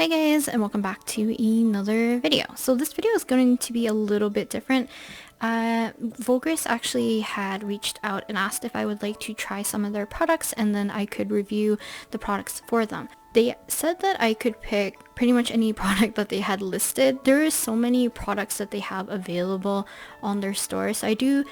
Hi guys, and welcome back to another video. So this video is going to be a little bit different. Vograce actually had reached out and asked if I would like to try some of their products and then I could review the products for them. They said that I could pick pretty much any product that they had listed. There is so many products that they have available on their store, so I do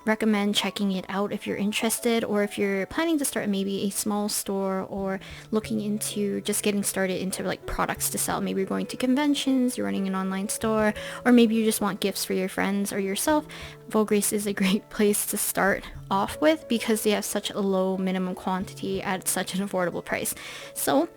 recommend checking it out if you're interested, or if you're planning to start maybe a small store or looking into just getting started into like products to sell. Maybe you're going to conventions, you're running an online store, or maybe you just want gifts for your friends or yourself. Vograce is a great place to start off with because they have such a low minimum quantity at such an affordable price. So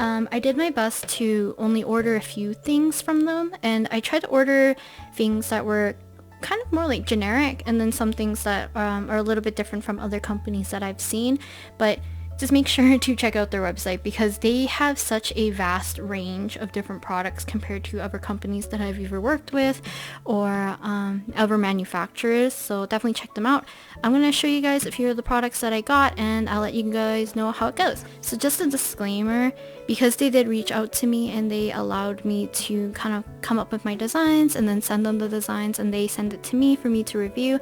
I did my best to only order a few things from them, and I tried to order things that were kind of more like generic, and then some things that are a little bit different from other companies that I've seen. But just make sure to check out their website because they have such a vast range of different products compared to other companies that I've either worked with or other manufacturers. So definitely check them out. I'm going to show you guys a few of the products that I got, and I'll let you guys know how it goes. So just a disclaimer, because they did reach out to me and they allowed me to kind of come up with my designs and then send them the designs, and they send it to me for me to review.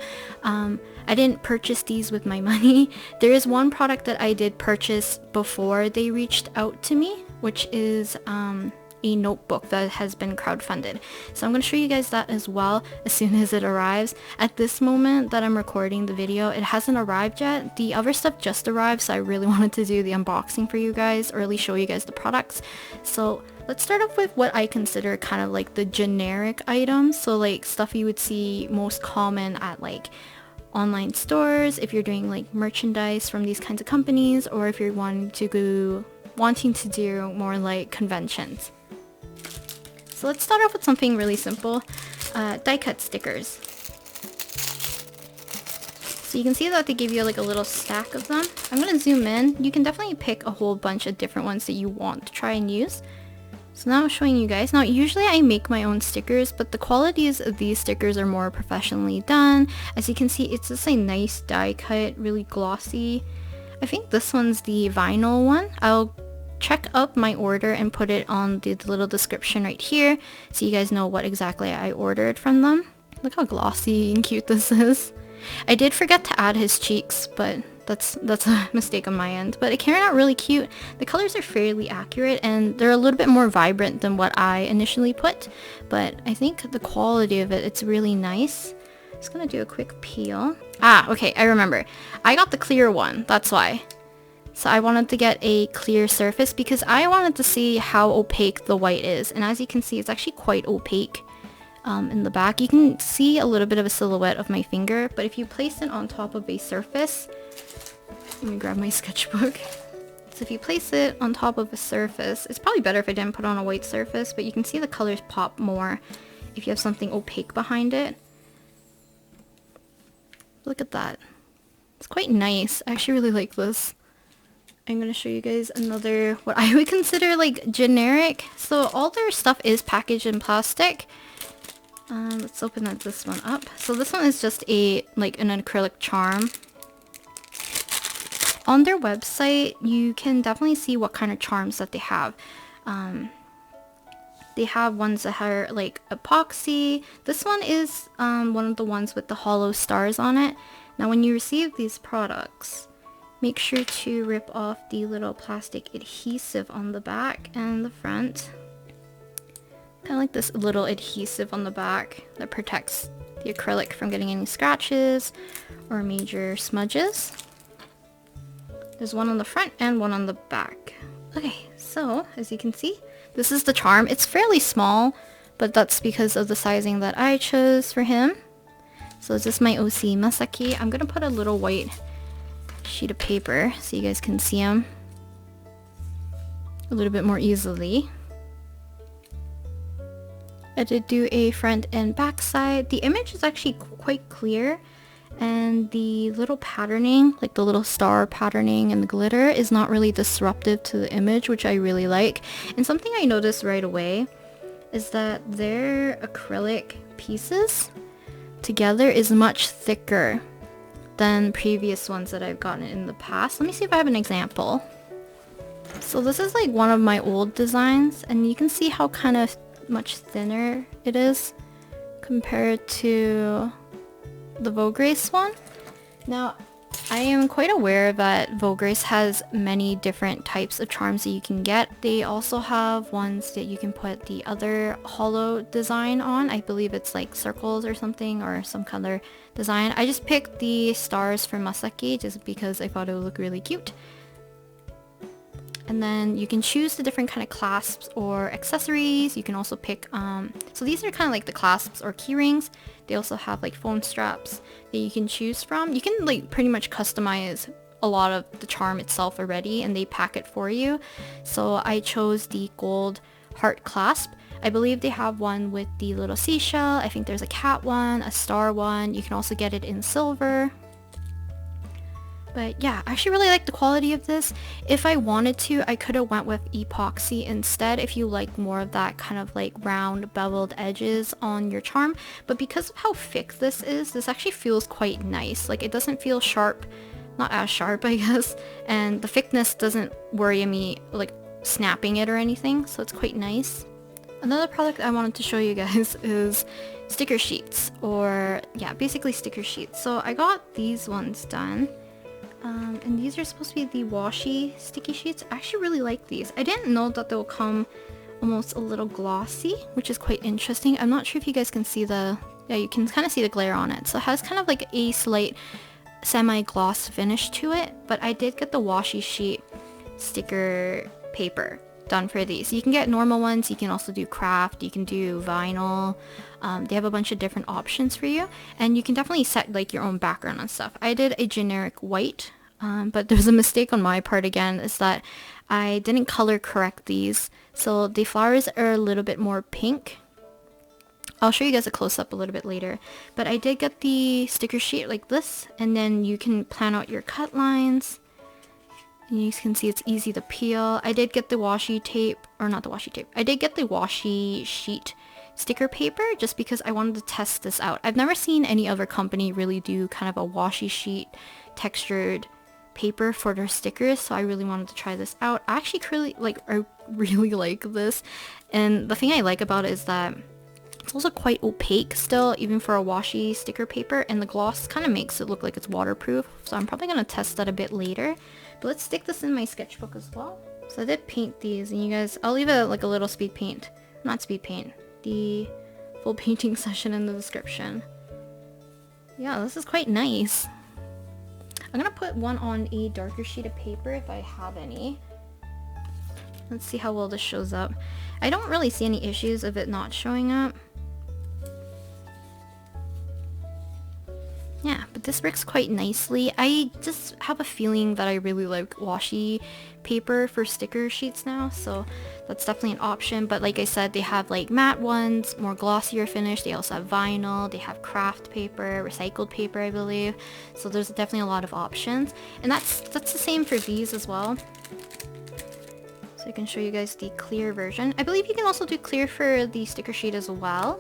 I didn't purchase these with my money. There is one product that I did purchase before they reached out to me, which is a notebook that has been crowdfunded. So I'm going to show you guys that as well as soon as it arrives. At this moment that I'm recording the video, it hasn't arrived yet. The other stuff just arrived, so I really wanted to do the unboxing for you guys, or at least show you guys the products. So let's start off with what I consider kind of like the generic items. So like stuff you would see most common at like online stores if you're doing like merchandise from these kinds of companies, or if you're wanting to do more like conventions. So let's start off with something really simple. Die cut stickers. So you can see that they give you like a little stack of them. I'm going to zoom in. You can definitely pick a whole bunch of different ones that you want to try and use. So now I'm showing you guys. Now usually I make my own stickers, but the qualities of these stickers are more professionally done. As you can see, it's just a nice die cut, really glossy. I think this one's the vinyl one. I'll check up my order and put it on the little description right here so you guys know what exactly I ordered from them. Look how glossy and cute this is. I did forget to add his cheeks, but that's a mistake on my end. But it came out really cute. The colors are fairly accurate and they're a little bit more vibrant than what I initially put, but I think the quality of it's really nice. Just gonna do a quick peel. Okay, I remember. I got the clear one, that's why. So I wanted to get a clear surface because I wanted to see how opaque the white is. And as you can see, it's actually quite opaque in the back. You can see a little bit of a silhouette of my finger, but if you place it on top of a surface, let me grab my sketchbook. So if you place it on top of a surface, it's probably better if I didn't put it on a white surface, but you can see the colors pop more if you have something opaque behind it. Look at that. It's quite nice. I actually really like this. I'm going to show you guys another, what I would consider like generic. So all their stuff is packaged in plastic. Let's open this one up. So this one is just an acrylic charm. On their website, you can definitely see what kind of charms that they have. They have ones that are like epoxy. This one is one of the ones with the hollow stars on it. Now when you receive these products, make sure to rip off the little plastic adhesive on the back and the front. Kind of like this little adhesive on the back that protects the acrylic from getting any scratches or major smudges. There's one on the front and one on the back. Okay, so as you can see, this is the charm. It's fairly small, but that's because of the sizing that I chose for him. So is this my OC Masaki? I'm going to put a little white sheet of paper so you guys can see him a little bit more easily. I did do a front and back side. The image is actually quite clear, and the little patterning, like the little star patterning and the glitter, is not really disruptive to the image, which I really like. And something I noticed right away is that their acrylic pieces together is much thicker than previous ones that I've gotten in the past. Let me see if I have an example. So this is like one of my old designs, and you can see how kind of much thinner it is compared to the Vograce one. Now, I am quite aware that Vograce has many different types of charms that you can get. They also have ones that you can put the other hollow design on. I believe it's like circles or something, or some color design. I just picked the stars from Masaki just because I thought it would look really cute. And then you can choose the different kind of clasps or accessories. You can also pick, so these are kind of like the clasps or key rings. They also have like phone straps that you can choose from. You can like pretty much customize a lot of the charm itself already, and they pack it for you. So I chose the gold heart clasp. I believe they have one with the little seashell. I think there's a cat one, a star one. You can also get it in silver. But yeah, I actually really like the quality of this. If I wanted to, I could have went with epoxy instead if you like more of that kind of like round beveled edges on your charm. But because of how thick this is, this actually feels quite nice. Like it doesn't feel sharp, not as sharp I guess, and the thickness doesn't worry me like snapping it or anything, so it's quite nice. Another product I wanted to show you guys is sticker sheets, or yeah, basically sticker sheets. So I got these ones done. And these are supposed to be the washi sticky sheets. I actually really like these. I didn't know that they'll come almost a little glossy, which is quite interesting. I'm not sure if you guys can see the, yeah, you can kind of see the glare on it. So it has kind of like a slight semi-gloss finish to it, but I did get the washi sheet sticker paper done for these. You can get normal ones, you can also do craft, you can do vinyl. They have a bunch of different options for you, and you can definitely set like your own background and stuff. I did a generic white, but there's a mistake on my part again, is that I didn't color correct these. So the flowers are a little bit more pink. I'll show you guys a close-up a little bit later, but I did get the sticker sheet like this, and then you can plan out your cut lines. And you can see it's easy to peel. I did get the washi tape, or not the washi tape. I did get the washi sheet sticker paper just because I wanted to test this out. I've never seen any other company really do kind of a washi sheet textured paper for their stickers, so I really wanted to try this out. I really like this, and the thing I like about it is that it's also quite opaque still, even for a washi sticker paper, and the gloss kind of makes it look like it's waterproof, so I'm probably going to test that a bit later. But let's stick this in my sketchbook as well. So I did paint these, and you guys, I'll leave it like a little speed paint, not speed paint, the full painting session in the description. Yeah, this is quite nice. I'm gonna put one on a darker sheet of paper if I have any. Let's see how well this shows up. I don't really see any issues of it not showing up. Yeah, but this works quite nicely. I just have a feeling that I really like washi paper for sticker sheets now, so that's definitely an option. But like I said, they have like matte ones, more glossier finish. They also have vinyl, they have craft paper, recycled paper, I believe. So there's definitely a lot of options. And that's the same for these as well. So I can show you guys the clear version. I believe you can also do clear for the sticker sheet as well.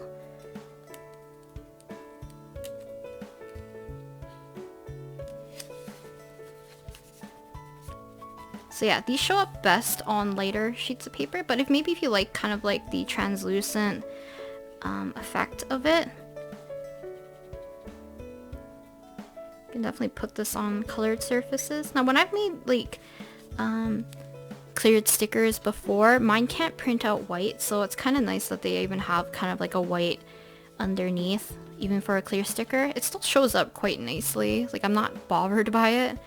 So yeah, these show up best on lighter sheets of paper, but if you like kind of like the translucent effect of it, you can definitely put this on colored surfaces. Now when I've made like cleared stickers before, mine can't print out white, so it's kind of nice that they even have kind of like a white underneath, even for a clear sticker. It still shows up quite nicely, like I'm not bothered by it.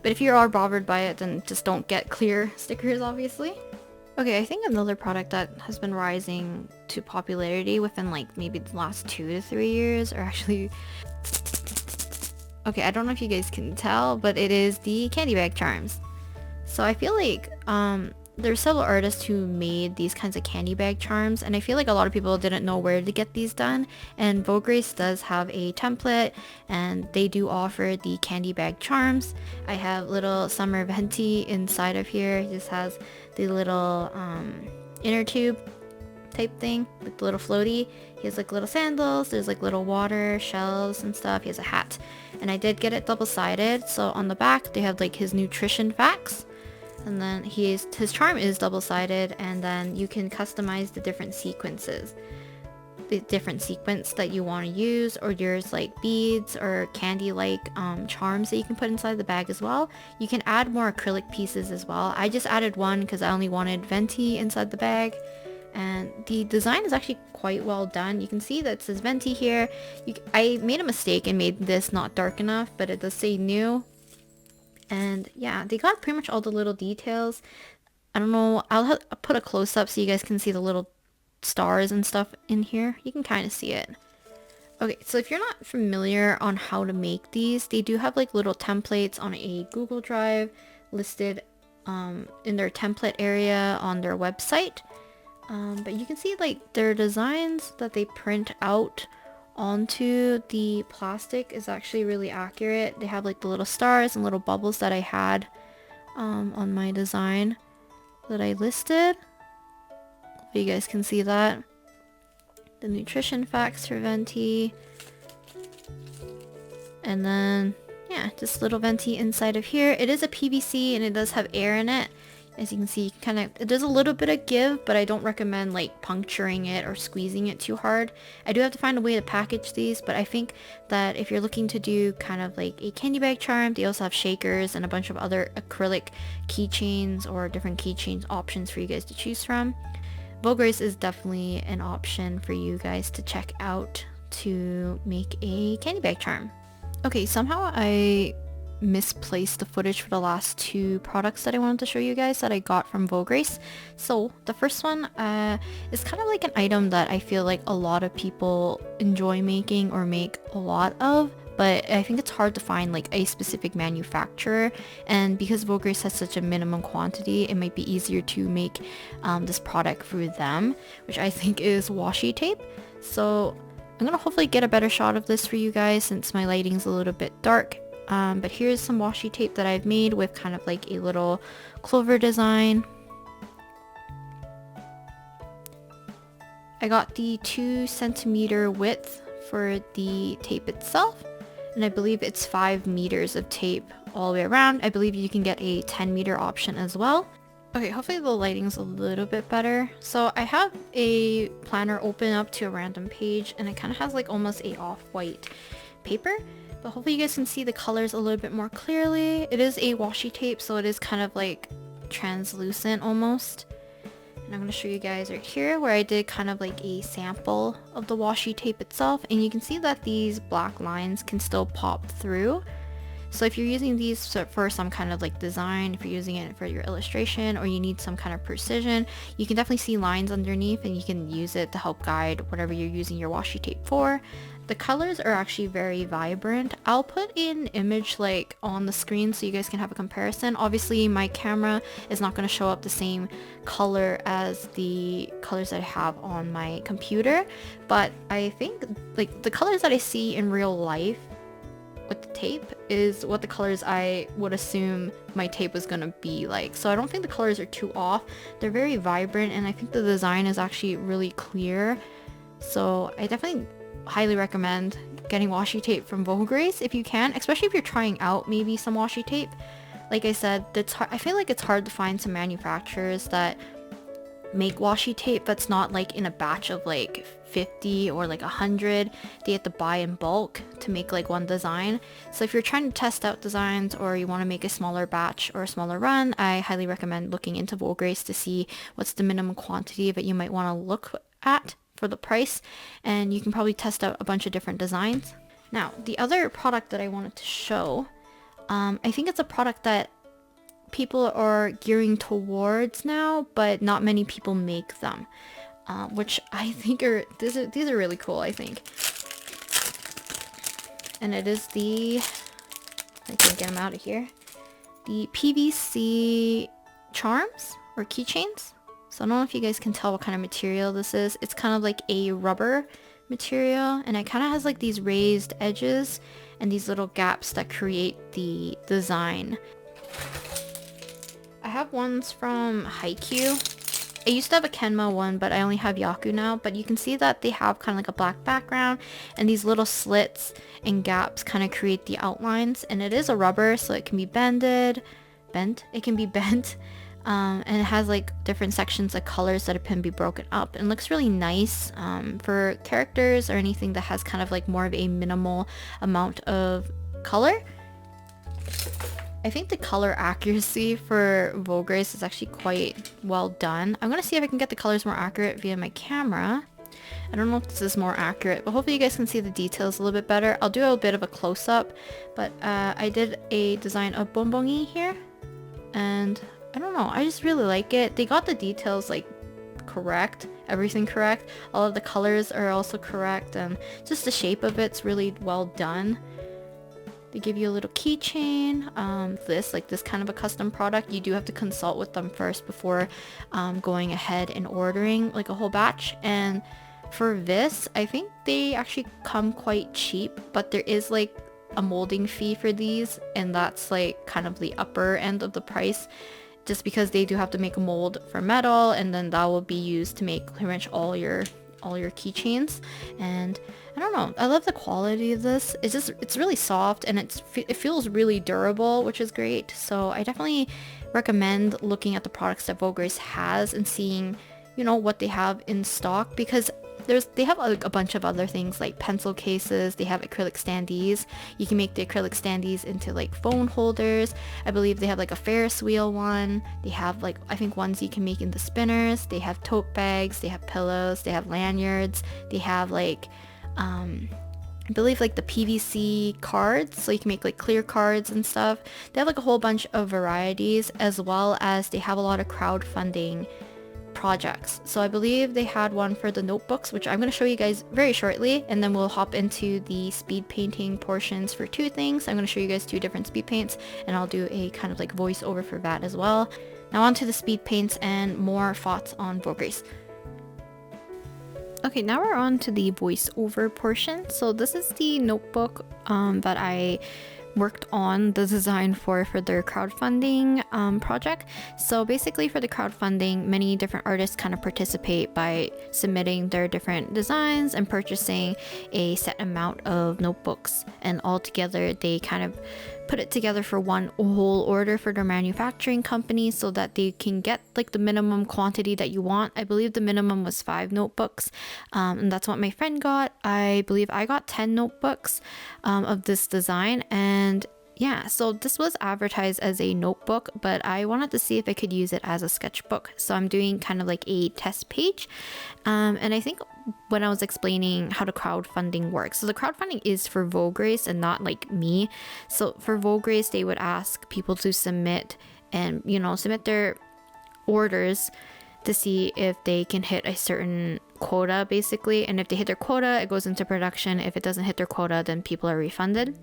But if you are bothered by it, then just don't get clear stickers, obviously. Okay, I think another product that has been rising to popularity within like maybe the last 2 to 3 years, or actually... Okay, I don't know if you guys can tell, but it is the candy bag charms. So I feel like there's several artists who made these kinds of candy bag charms, and I feel like a lot of people didn't know where to get these done, and Vograce does have a template, and they do offer the candy bag charms. I have little summer venti inside of here. It just has the little inner tube type thing with the little floaty. He has like little sandals, there's like little water shells and stuff. He has a hat, and I did get it double-sided, so on the back they have like his nutrition facts. And then his charm is double-sided, and then you can customize the different sequences, the different sequence that you want to use, or there's like beads or candy like charms that you can put inside the bag as well. You can add more acrylic pieces as well. I just added one because I only wanted venti inside the bag, and the design is actually quite well done. You can see that it says venti here. I made a mistake and made this not dark enough, but it does say new. And yeah, they got pretty much all the little details. I don't know, I'll put a close-up so you guys can see the little stars and stuff in here. You can kind of see it. Okay, so if you're not familiar on how to make these, they do have like little templates on a Google Drive listed in their template area on their website. But you can see like their designs that they print out onto the plastic is actually really accurate. They have like the little stars and little bubbles that I had on my design that I listed. You guys can see that. The nutrition facts for venti. And then, yeah, just little venti inside of here. It is a PVC and it does have air in it. As you can see, it does a little bit of give, but I don't recommend like puncturing it or squeezing it too hard. I do have to find a way to package these, but I think that if you're looking to do kind of like a candy bag charm, they also have shakers and a bunch of other acrylic keychains or different keychains options for you guys to choose from. Vograce is definitely an option for you guys to check out to make a candy bag charm. Okay, somehow I misplaced the footage for the last two products that I wanted to show you guys that I got from Vograce. So the first one is kind of like an item that I feel like a lot of people enjoy making or make a lot of, but I think it's hard to find like a specific manufacturer, and because Vograce has such a minimum quantity, it might be easier to make this product through them, which I think is washi tape. So I'm gonna hopefully get a better shot of this for you guys since my lighting's a little bit dark. But here's some washi tape that I've made with kind of like a little clover design. I got the 2 centimeter width for the tape itself, and I believe it's 5 meters of tape all the way around. I believe you can get a 10 meter option as well. Okay, hopefully the lighting's a little bit better. So I have a planner open up to a random page, and it kind of has like almost a off-white paper. But hopefully you guys can see the colors a little bit more clearly. It is a washi tape, so it is kind of like translucent almost. And I'm going to show you guys right here where I did kind of like a sample of the washi tape itself. And you can see that these black lines can still pop through. So if you're using these for some kind of like design, if you're using it for your illustration, or you need some kind of precision, you can definitely see lines underneath and you can use it to help guide whatever you're using your washi tape for. The colors are actually very vibrant. I'll put an image like on the screen so you guys can have a comparison. Obviously my camera is not going to show up the same color as the colors that I have on my computer, but I think like the colors that I see in real life with the tape is what the colors I would assume my tape was gonna be like. So I don't think the colors are too off. They're very vibrant, and I think the design is actually really clear. So I definitely highly recommend getting washi tape from Vograce if you can, especially if you're trying out maybe some washi tape. Like I said, I feel like it's hard to find some manufacturers that make washi tape that's not like in a batch of like 50 or like 100. They have to buy in bulk to make like one design. So if you're trying to test out designs or you want to make a smaller batch or a smaller run, I highly recommend looking into Vograce to see what's the minimum quantity that you might want to look at for the price, and you can probably test out a bunch of different designs. Now, the other product that I wanted to show, I think it's a product that people are gearing towards now, but not many people make them, which I think these are really cool, I think. And it is I can get them out of here, the PVC charms or keychains. So I don't know if you guys can tell what kind of material this is. It's kind of like a rubber material, and it kind of has like these raised edges and these little gaps that create the design. I have ones from Haikyuu. I used to have a Kenma one, but I only have Yaku now. But you can see that they have kind of like a black background, and these little slits and gaps kind of create the outlines. And it is a rubber, so it can be bent bent. It can be bent. And it has like different sections of colors that can be broken up, and looks really nice for characters or anything that has kind of like more of a minimal amount of color. I think the color accuracy for Vograce is actually quite well done. I'm gonna see if I can get the colors more accurate via my camera. I don't know if this is more accurate, but hopefully you guys can see the details a little bit better. I'll do a bit of a close-up, but I did a design of Bonbongi here, and I don't know, I just really like it. They got the details like correct, everything correct. All of the colors are also correct, and just the shape of it's really well done. They give you a little keychain. This kind of a custom product, you do have to consult with them first before going ahead and ordering like a whole batch. And for this, I think they actually come quite cheap, but there is like a molding fee for these, and that's like kind of the upper end of the price, just because they do have to make a mold for metal, and then that will be used to make pretty much all your keychains. And I don't know, I love the quality of this. It's really soft, and it feels really durable, which is great. So I definitely recommend looking at the products that Vograce has and seeing, you know, what they have in stock, because they have a bunch of other things like pencil cases. They have acrylic standees. You can make the acrylic standees into like phone holders. I believe they have like a Ferris wheel one. They have like, I think, ones you can make into spinners. They have tote bags. They have pillows. They have lanyards. They have like I believe like the PVC cards, so you can make like clear cards and stuff. They have like a whole bunch of varieties, as well as they have a lot of crowdfunding projects. So I believe they had one for the notebooks, which I'm going to show you guys very shortly, and then we'll hop into the speed painting portions for two things. I'm going to show you guys two different speed paints, and I'll do a kind of like voiceover for that as well. Now on to the speed paints and more thoughts on Vograce. Okay, now we're on to the voiceover portion. So this is the notebook that I worked on the design for their crowdfunding project. So basically for the crowdfunding, many different artists kind of participate by submitting their different designs and purchasing a set amount of notebooks, and all together they kind of put it together for one whole order for their manufacturing company, so that they can get like the minimum quantity that you want. I believe the minimum was 5 notebooks, and that's what my friend got. I believe I got 10 notebooks of this design. And yeah, so this was advertised as a notebook, but I wanted to see if I could use it as a sketchbook. So I'm doing kind of like a test page. And I think when I was explaining how the crowdfunding works, so the crowdfunding is for Vograce and not like me. So for Vograce, they would ask people to submit and, you know, submit their orders to see if they can hit a certain quota basically. And if they hit their quota, it goes into production. If it doesn't hit their quota, then people are refunded.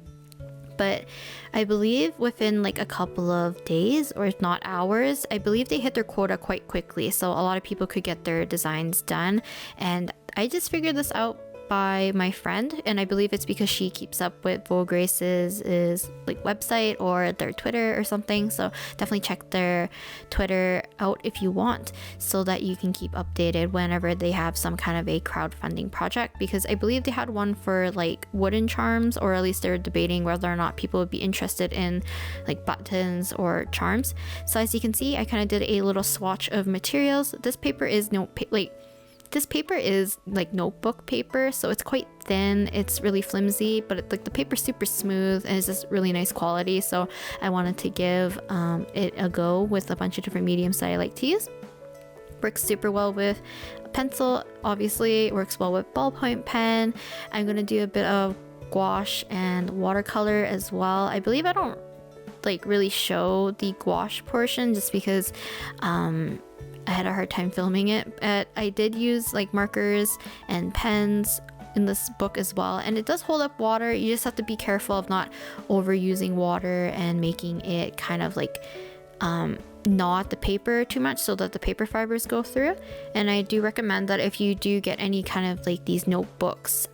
But I believe within like a couple of days, or if not hours, I believe they hit their quota quite quickly. So a lot of people could get their designs done. And I just figured this out by my friend, and I believe it's because she keeps up with Vograce's like website or their Twitter or something. So definitely check their Twitter out if you want, so that you can keep updated whenever they have some kind of a crowdfunding project, because I believe they had one for like wooden charms, or at least they're debating whether or not people would be interested in like buttons or charms. So as you can see, I kind of did a little swatch of materials. This paper is this paper is like notebook paper, so it's quite thin, it's really flimsy, but like the paper's super smooth and it's just really nice quality. So I wanted to give it a go with a bunch of different mediums that I like to use. Works super well with a pencil, obviously. It works well with ballpoint pen. I'm gonna do a bit of gouache and watercolor as well. I believe I don't like really show the gouache portion just because I had a hard time filming it, but I did use like markers and pens in this book as well, and it does hold up water. You just have to be careful of not overusing water and making it kind of like knot the paper too much, so that the paper fibers go through. And I do recommend that if you do get any kind of like these notebooks,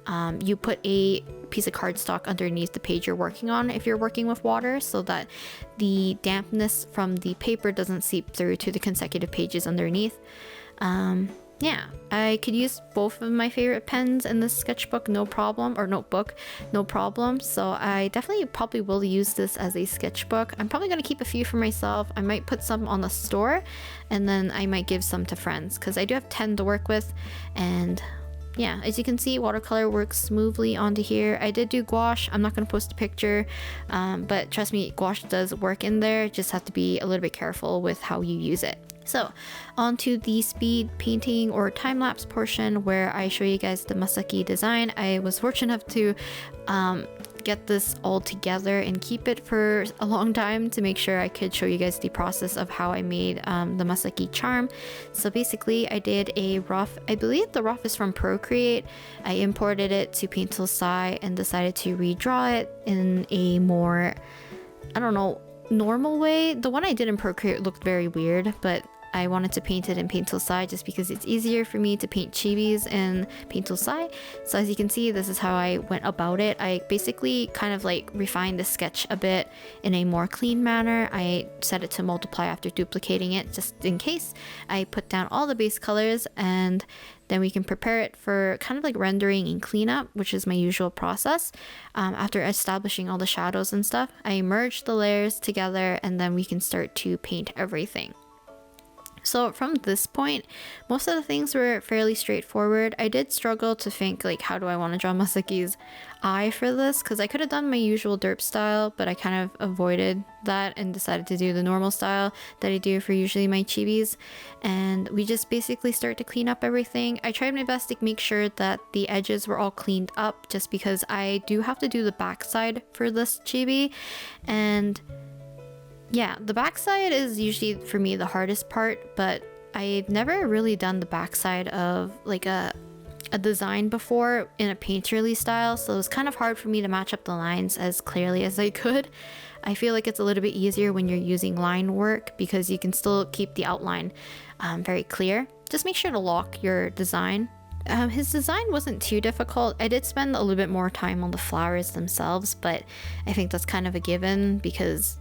you put a piece of cardstock underneath the page you're working on if you're working with water, so that the dampness from the paper doesn't seep through to the consecutive pages underneath. yeah, I could use both of my favorite pens in this sketchbook, no problem, or notebook, no problem. So I definitely probably will use this as a sketchbook. I'm probably going to keep a few for myself. I might put some on the store, and then I might give some to friends because I do have 10 to work with. And yeah, as you can see, watercolor works smoothly onto here. I did do gouache. I'm not going to post a picture, but trust me, gouache does work in there. Just have to be a little bit careful with how you use it. So onto the speed painting or time-lapse portion where I show you guys the Masaki design. I was fortunate enough to get this all together and keep it for a long time to make sure I could show you guys the process of how I made the Masaki charm. So basically I did a rough, I believe the rough is from Procreate. I imported it to Painterly and decided to redraw it in a more, I don't know, normal way. The one I did in Procreate looked very weird, but I wanted to paint it in Painterly just because it's easier for me to paint chibis in Painterly. So as you can see, this is how I went about it. I basically kind of like refined the sketch a bit in a more clean manner. I set it to multiply after duplicating it just in case. I put down all the base colors, and then we can prepare it for kind of like rendering and cleanup, which is my usual process. After establishing all the shadows and stuff, I merge the layers together, and then we can start to paint everything. So from this point, most of the things were fairly straightforward. I did struggle to think like, how do I want to draw Masaki's eye for this? Because I could have done my usual derp style, but I kind of avoided that and decided to do the normal style that I do for usually my chibis. And we just basically start to clean up everything. I tried my best to make sure that the edges were all cleaned up just because I do have to do the backside for this chibi. And yeah, the backside is usually for me the hardest part, but I've never really done the backside of like a design before in a painterly style, so it was kind of hard for me to match up the lines as clearly as I could. I feel like it's a little bit easier when you're using line work because you can still keep the outline very clear. Just make sure to lock your design. His design wasn't too difficult. I did spend a little bit more time on the flowers themselves, but I think that's kind of a given because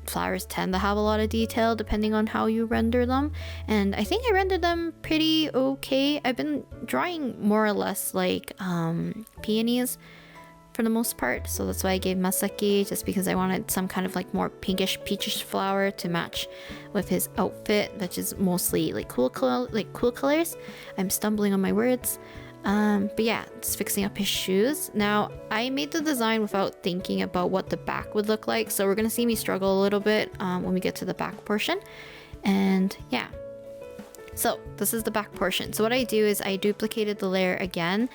flowers tend to have a lot of detail depending on how you render them, and I think I rendered them pretty okay. I've been drawing more or less like peonies for the most part, so that's why I gave Masaki, just because I wanted some kind of like more pinkish peachish flower to match with his outfit, which is mostly like cool colors. I'm stumbling on my words. But yeah, it's fixing up his shoes. Now, I made the design without thinking about what the back would look like, so we're gonna see me struggle a little bit when we get to the back portion. And yeah, so this is the back portion. So what I do is I duplicated the layer again,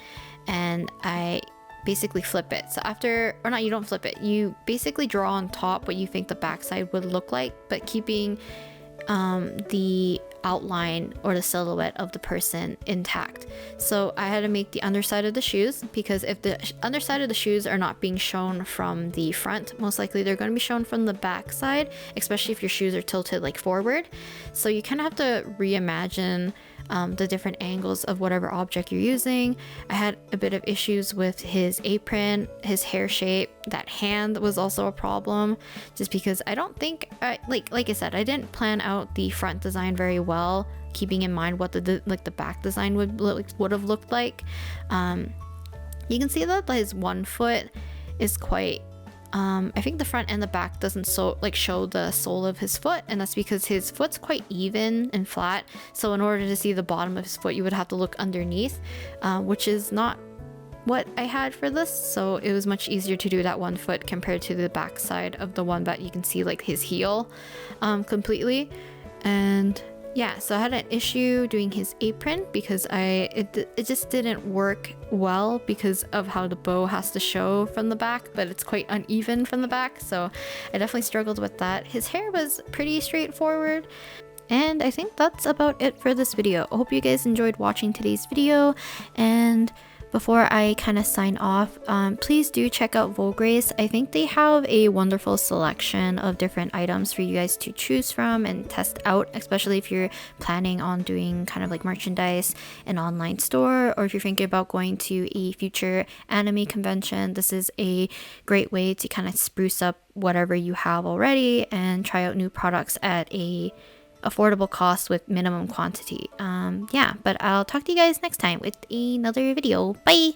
and I basically flip it. So after, or not, you don't flip it, you basically draw on top what you think the backside would look like, but keeping the outline or the silhouette of the person intact. So I had to make the underside of the shoes, because if the underside of the shoes are not being shown from the front, most likely they're going to be shown from the back side, especially if your shoes are tilted like forward. So you kind of have to reimagine the different angles of whatever object you're using. I had a bit of issues with his apron, his hair shape. That hand was also a problem, just because I don't think like I said, I didn't plan out the front design very well, keeping in mind what the back design would have looked like. You can see that his one foot is quite I think the front and the back doesn't show the sole of his foot, and that's because his foot's quite even and flat. So in order to see the bottom of his foot, you would have to look underneath, which is not what I had for this. So it was much easier to do that one foot compared to the back side of the one that you can see like his heel completely. And yeah, so I had an issue doing his apron because it just didn't work well because of how the bow has to show from the back, but it's quite uneven from the back, so I definitely struggled with that. His hair was pretty straightforward. And I think that's about it for this video. I hope you guys enjoyed watching today's video, and before I kind of sign off, please do check out Vograce. I think they have a wonderful selection of different items for you guys to choose from and test out, especially if you're planning on doing kind of like merchandise, an online store, or if you're thinking about going to a future anime convention. This is a great way to kind of spruce up whatever you have already and try out new products at a affordable cost with minimum quantity. Yeah, but I'll talk to you guys next time with another video. Bye!